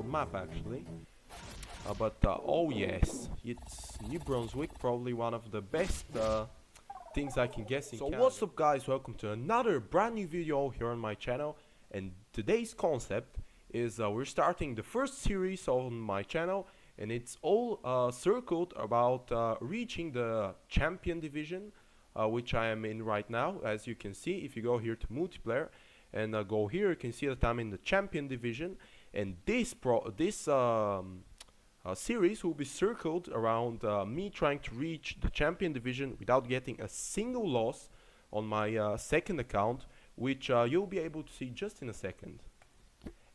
map actually. Oh yes, it's New Brunswick, probably one of the best things I can guess in Canada. What's up guys, welcome to another brand new video here on my channel, and today's concept is we're starting the first series on my channel, and it's all circled about reaching the champion division, which I am in right now. As you can see, if you go here to multiplayer and go here, you can see that I'm in the champion division, and this series will be circled around me trying to reach the champion division without getting a single loss on my second account, which you'll be able to see just in a second.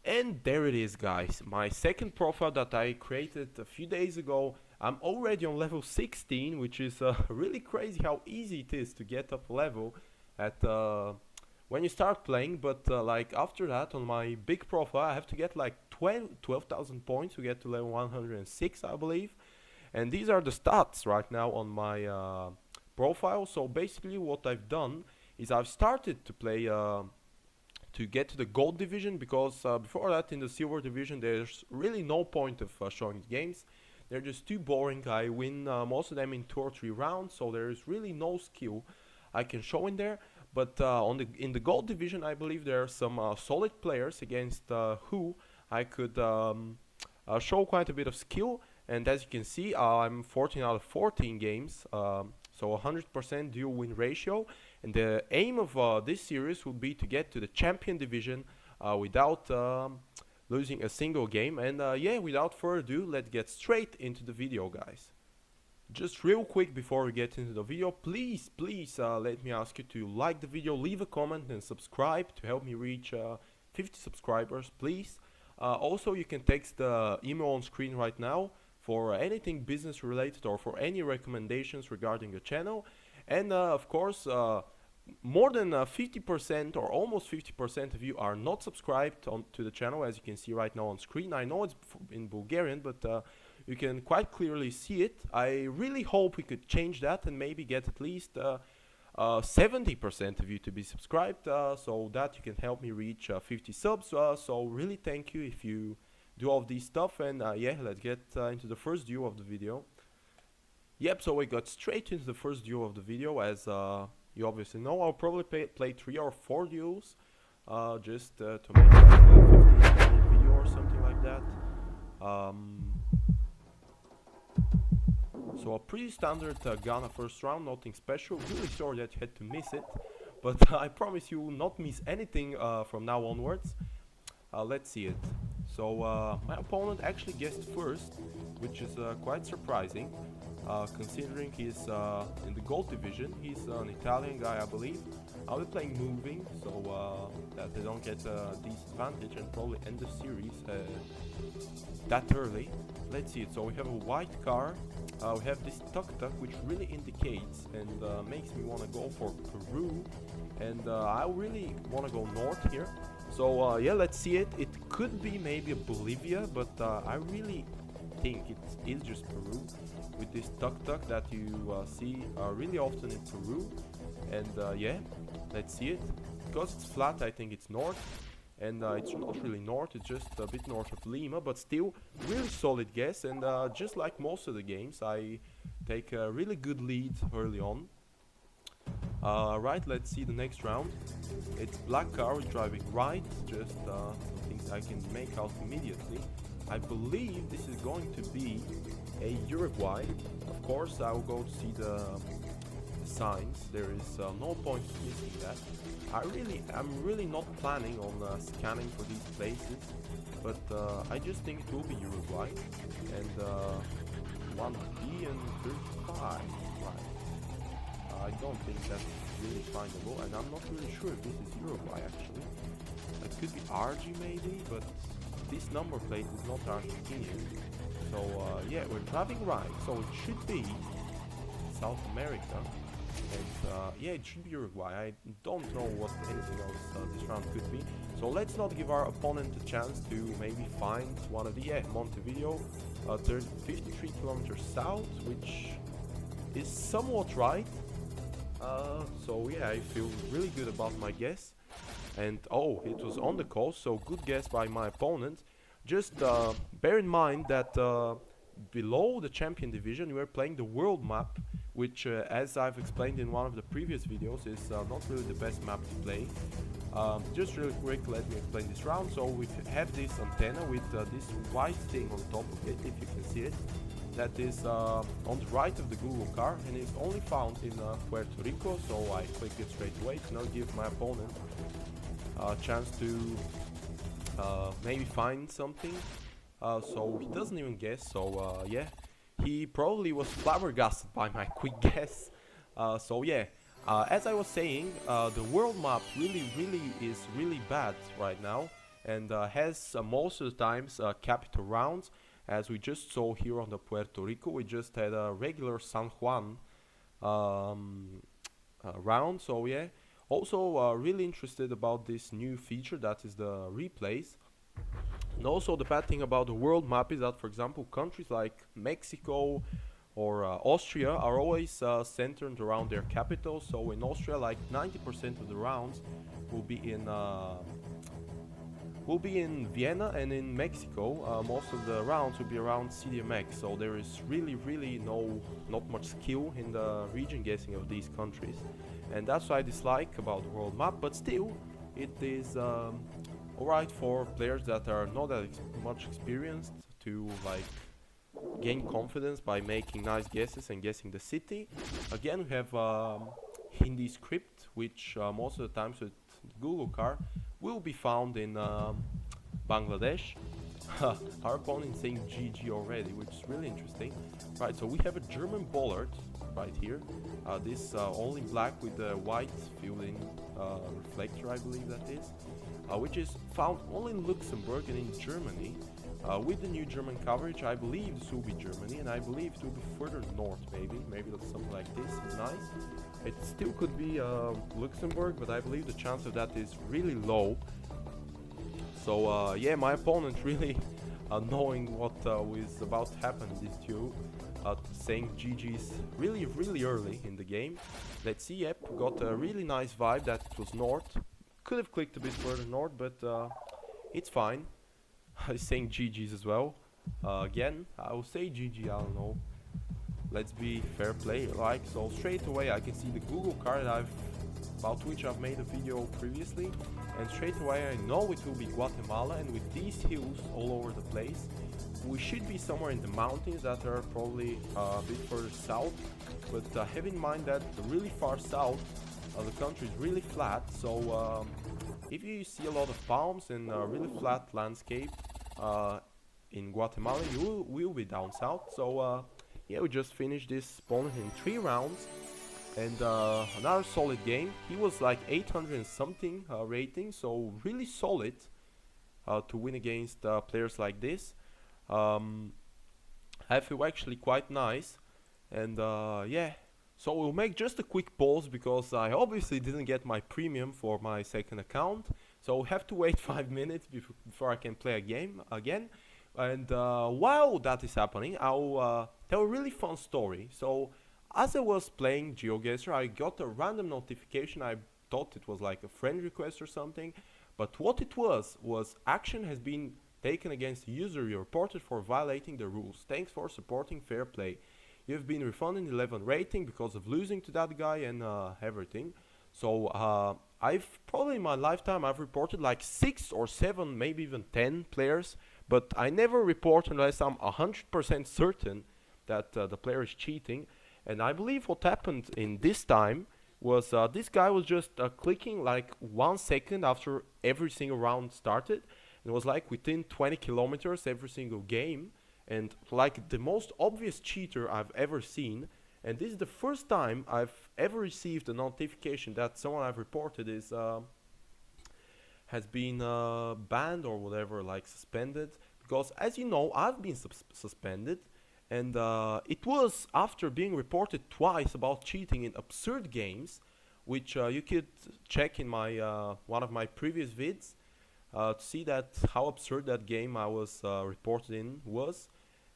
And there it is guys, my second profile that I created a few days ago. I'm already on level 16, which is really crazy how easy it is to get up level at when you start playing, but like after that on my big profile I have to get like 12,000 points to get to level 106, I believe. And these are the stats right now on my profile. So basically what I've done is I've started to play to get to the gold division, because before that in the silver division there's really no point of showing the games. They're just too boring. I win most of them in 2 or 3 rounds, so there's really no skill I can show in there. But in the gold division I believe there are some solid players against who I could show quite a bit of skill. And as you can see, I'm 14 out of 14 games, so 100% dual win ratio. And the aim of this series would be to get to the champion division without losing a single game. And yeah, without further ado, let's get straight into the video guys. Just real quick before we get into the video, please let me ask you to like the video, leave a comment and subscribe to help me reach 50 subscribers, please. Also, you can text the email on screen right now for anything business related or for any recommendations regarding the channel. And of course, more than 50% or almost 50% of you are not subscribed to the channel, as you can see right now on screen. I know it's in Bulgarian, but you can quite clearly see it. I really hope we could change that and maybe get at least 70% of you to be subscribed, so that you can help me reach 50 subs. So really thank you if you do all of these stuff. And yeah, let's get into the first duel of the video. Yep, so we got straight into the first duel of the video. As you obviously know, I'll probably play 3 or 4 duels just to make like a 15-minute video or something like that. So a pretty standard Ghana first round, nothing special. Really sorry that you had to miss it, but I promise you will not miss anything from now onwards. Let's see it. So my opponent actually guessed first, which is quite surprising, considering he's in the gold division. He's an Italian guy, I believe. I'll be playing moving, so that they don't get a disadvantage and probably end the series that early. Let's see it. So we have a white car. We have this tuk-tuk, which really indicates and makes me want to go for Peru, and I really want to go north here. So yeah, let's see it. It could be maybe Bolivia, but I really think it is just Peru with this tuk-tuk that you see really often in Peru. And yeah, let's see it. Because it's flat, I think it's north. And it's not really north, it's just a bit north of Lima, but still really solid guess. And just like most of the games, I take a really good lead early on. Right, let's see the next round. It's black car driving right, just things I can make out immediately. I believe this is going to be a Uruguay. Of course, I will go to see the signs. There is no point in missing that. I'm really not planning on scanning for these places, but I just think it will be Uruguay. And 1B and 35, right. I don't think that's really findable, and I'm not really sure if this is Uruguay actually. It could be RG maybe, but this number plate is not Argentinian. So yeah, we're driving right, so it should be South America. And yeah, it should be Uruguay. I don't know what anything else this round could be. So let's not give our opponent a chance to maybe find one of the, yeah, Montevideo, 53 kilometers south, which is somewhat right. So yeah, I feel really good about my guess. And oh, it was on the coast, so good guess by my opponent. Just bear in mind that below the champion division you are playing the world map, which as I've explained in one of the previous videos is not really the best map to play. Just really quick, let me explain this round. So we have this antenna with this white thing on top of it, if you can see it. That is on the right of the Google car, and is only found in Puerto Rico, so I click it straight away to now give my opponent a chance to maybe find something. So he doesn't even guess, so yeah, he probably was flabbergasted by my quick guess. So yeah, as I was saying, the world map is really bad right now, and has most of the times capital rounds, as we just saw here on the Puerto Rico. We just had a regular San Juan round, so yeah. Also really interested about this new feature that is the replays. And also the bad thing about the world map is that, for example, countries like Mexico or Austria are always centered around their capital. So in Austria, like 90% of the rounds will be in Vienna, and in Mexico, most of the rounds will be around CDMX. So there is really not much skill in the region guessing of these countries, and that's what I dislike about the world map. But still, it is alright for players that are not that much experienced to like gain confidence by making nice guesses and guessing the city. Again, we have Hindi script, which most of the times with Google car will be found in Bangladesh. Our opponent is saying GG already, which is really interesting. Right, so we have a German bollard right here. This all in black with the white filled-in reflector, I believe that is, which is found only in Luxembourg and in Germany. With the new German coverage, I believe this will be Germany, and I believe it will be further north, maybe that's something like this. It's nice. It still could be Luxembourg, but I believe the chance of that is really low. So yeah, my opponent really knowing what is about to happen in this duel, saying GG's really early in the game. Let's see. Yep, got a really nice vibe that it was north. Could have clicked a bit further north, but it's fine. He's saying GG's as well. Again, I will say GG, I don't know. Let's be fair play, like, so straight away I can see the Google card about which I've made a video previously, and straight away I know it will be Guatemala, and with these hills all over the place, we should be somewhere in the mountains that are probably a bit further south, but have in mind that the really far south of the country is really flat, so if you see a lot of palms and a really flat landscape in Guatemala, you will be down south. So yeah, we just finished this opponent in 3 rounds, and another solid game. He was like 800 and something rating, so really solid to win against players like this. I feel actually quite nice, and yeah. So we'll make just a quick pause because I obviously didn't get my premium for my second account, so we'll have to wait 5 minutes before I can play a game again. And while that is happening, I'll tell a really fun story. So as I was playing GeoGuessr, I got a random notification. I thought it was like a friend request or something, but what it was action has been taken against the user you reported for violating the rules. Thanks for supporting fair play. You've been refunded 11 rating because of losing to that guy and everything. So I've probably in my lifetime I've reported like 6 or 7, maybe even 10 players, but I never report unless I'm 100% certain that the player is cheating. And I believe what happened in this time was this guy was just clicking like 1 second after every single round started. It was like within 20 kilometers every single game, and like the most obvious cheater I've ever seen. And this is the first time I've ever received a notification that someone I've reported is has been banned or whatever, like suspended. Because as you know, I've been suspended, and it was after being reported twice about cheating in absurd games, which you could check in my one of my previous vids to see that how absurd that game I was reported in was.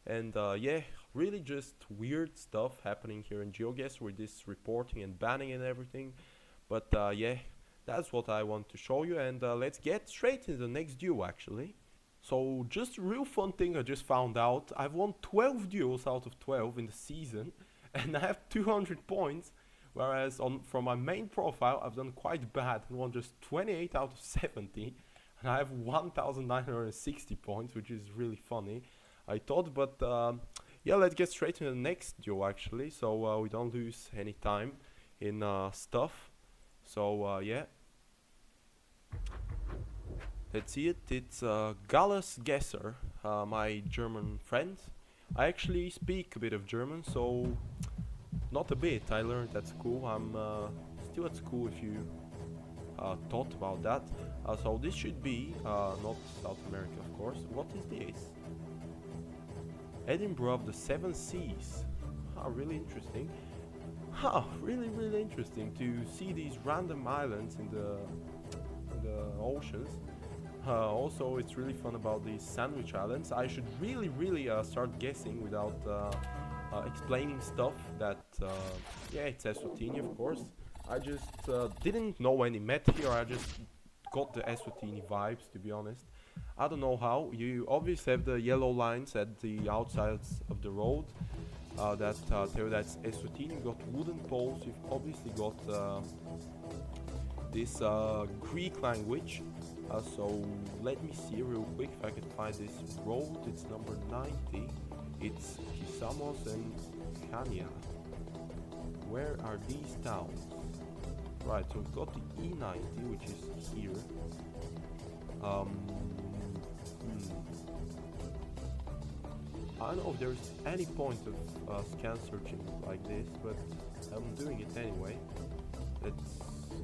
And yeah, really just weird stuff happening here in GeoGuessr with this reporting and banning and everything. But yeah, that's what I want to show you, and let's get straight into the next duel actually. So just a real fun thing I just found out. I've won 12 duels out of 12 in the season, and I have 200 points. Whereas on from my main profile, I've done quite bad and won just 28 out of 70, and I have 1,960 points, which is really funny, I thought. But yeah, let's get straight to the next duel actually, so we don't lose any time in stuff. So yeah. Let's see it. It's Gallus Gesser, my German friend. I actually speak a bit of German, so not a bit. I learned at school. I'm still at school if you thought about that. So this should be not South America, of course. What is this? Edinburgh of the Seven Seas. Really interesting. Really interesting to see these random islands in the oceans. Also, it's really fun about these sandwich islands. I should really start guessing without explaining stuff that, yeah, it's Eswatini, of course. I just didn't know any met here. I just got the Eswatini vibes, to be honest. I don't know how. You obviously have the yellow lines at the outsides of the road that tell you that's Eswatini. You've got wooden poles. You've obviously got this Greek language. So let me see real quick if I can find this road. It's number 90. It's Kisamos and Kania. Where are these towns? Right, so we've got the E90, which is here. I don't know if there's any point of scan searching like this, but I'm doing it anyway. Let's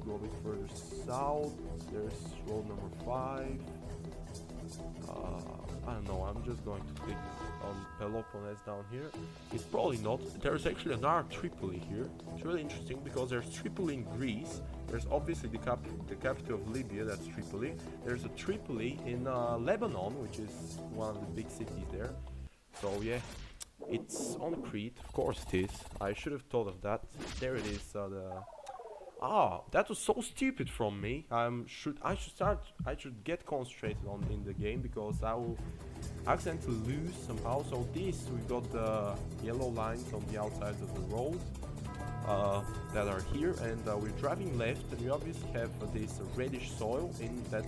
go a bit further south. There's road number 5. I don't know, I'm just going to click on Peloponnese down here. It's probably not. There's actually another Tripoli here. It's really interesting because there's Tripoli in Greece. There's obviously the capital of Libya, that's Tripoli. There's a Tripoli in Lebanon, which is one of the big cities there. So yeah, it's on Crete, of course it is. I should have thought of that. There it is, that was so stupid from me. I should get concentrated on in the game because I will accidentally lose somehow. So this, we got the yellow lines on the outside of the road that are here, and we're driving left, and we obviously have this reddish soil in that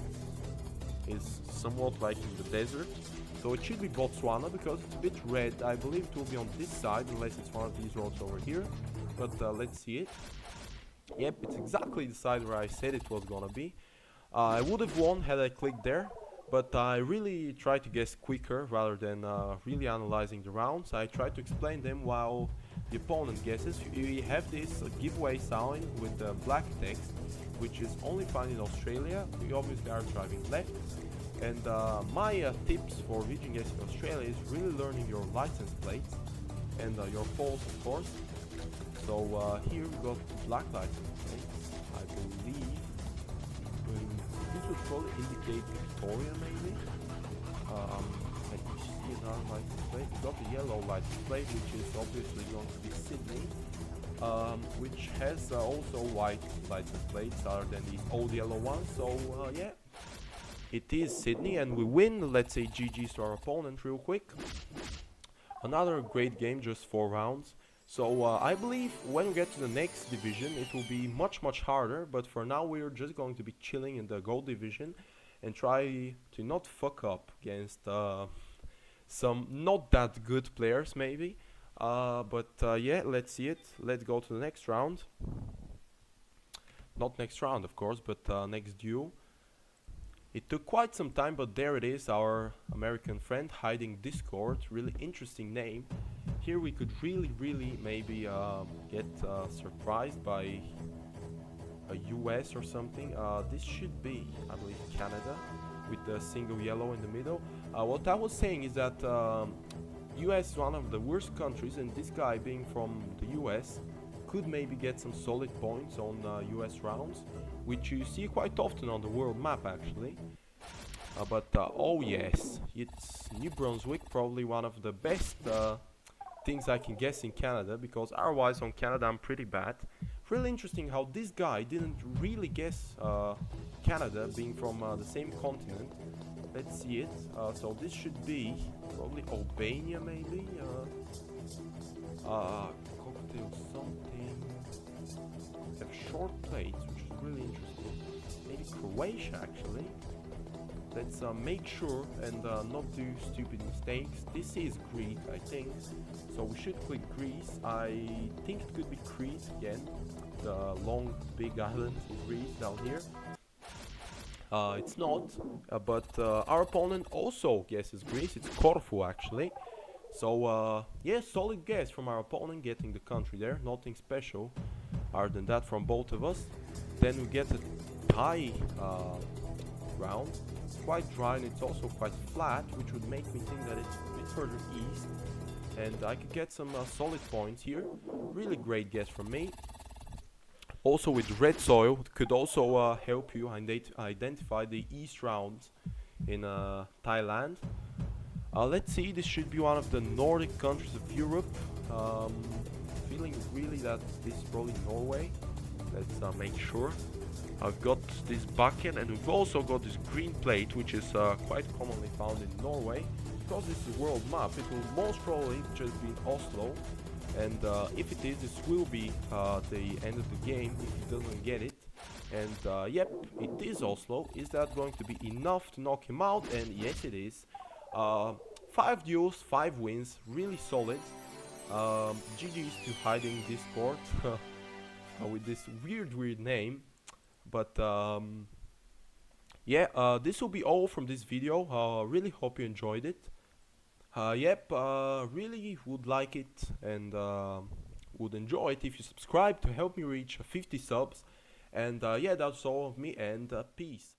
is somewhat like in the desert. So it should be Botswana because it's a bit red. I believe it will be on this side unless it's one of these roads over here. But let's see it. Yep, it's exactly the side where I said it was gonna be. I would have won had I clicked there, but I really tried to guess quicker rather than really analyzing the rounds. I tried to explain them while the opponent guesses. We have this giveaway sign with the black text, which is only found in Australia. We obviously are driving left. And my tips for reaching guessing Australia is really learning your license plates and your poles, of course. So here we got black license plates, I believe. This would probably indicate Victoria, maybe. And you see another license plate. We got the yellow license plate, which is obviously going to be Sydney, which has also white license plates other than these old yellow ones. So yeah, it is Sydney, and we win. Let's say GG's to our opponent real quick. Another great game, just 4 rounds. So I believe when we get to the next division it will be much harder, but for now we're just going to be chilling in the gold division and try to not fuck up against some not that good players maybe. But yeah, let's see it. Let's go to the next round. Not next round, of course, but next duel. It took quite some time, but there it is, our American friend hiding Discord. Really interesting name. Here we could really maybe get surprised by a US or something. This should be, I believe, Canada with the single yellow in the middle. What I was saying is that US is one of the worst countries, and this guy being from the US could maybe get some solid points on US rounds, which you see quite often on the world map actually. Oh yes, it's New Brunswick, probably one of the best things I can guess in Canada, because otherwise on Canada I'm pretty bad. Really interesting how this guy didn't really guess Canada being from the same continent. let's see it. So this should be probably Albania, maybe. Cocktail something. Have short plates, which is really interesting. Maybe Croatia, actually. Let's make sure and not do stupid mistakes. This is Greece, I think. So we should click Greece. I think it could be Crete again. The long, big island in Greece down here. It's not, but our opponent also guesses Greece. It's Corfu, actually. So, yeah, solid guess from our opponent, getting the country there. Nothing special other than that from both of us. Then we get a tie round. It's quite dry and it's also quite flat, which would make me think that it's a bit further east. And I could get some solid points here. Really great guess from me. Also with red soil, it could also help you identify the east round in Thailand. Let's see, this should be one of the Nordic countries of Europe. Feeling really that this is probably Norway. Let's make sure. I've got this bucket and we've also got this green plate, which is quite commonly found in Norway. Because this is a world map, it will most probably just be in Oslo. And if it is, this will be the end of the game if he doesn't get it. And yep, it is Oslo. Is that going to be enough to knock him out? And yes, it is. 5 duels, 5 wins, really solid. GG's to hiding Discord with this weird name. But yeah, this will be all from this video. Really hope you enjoyed it. Yep, really would like it and would enjoy it if you subscribe to help me reach 50 subs. And yeah, that's all of me, and peace.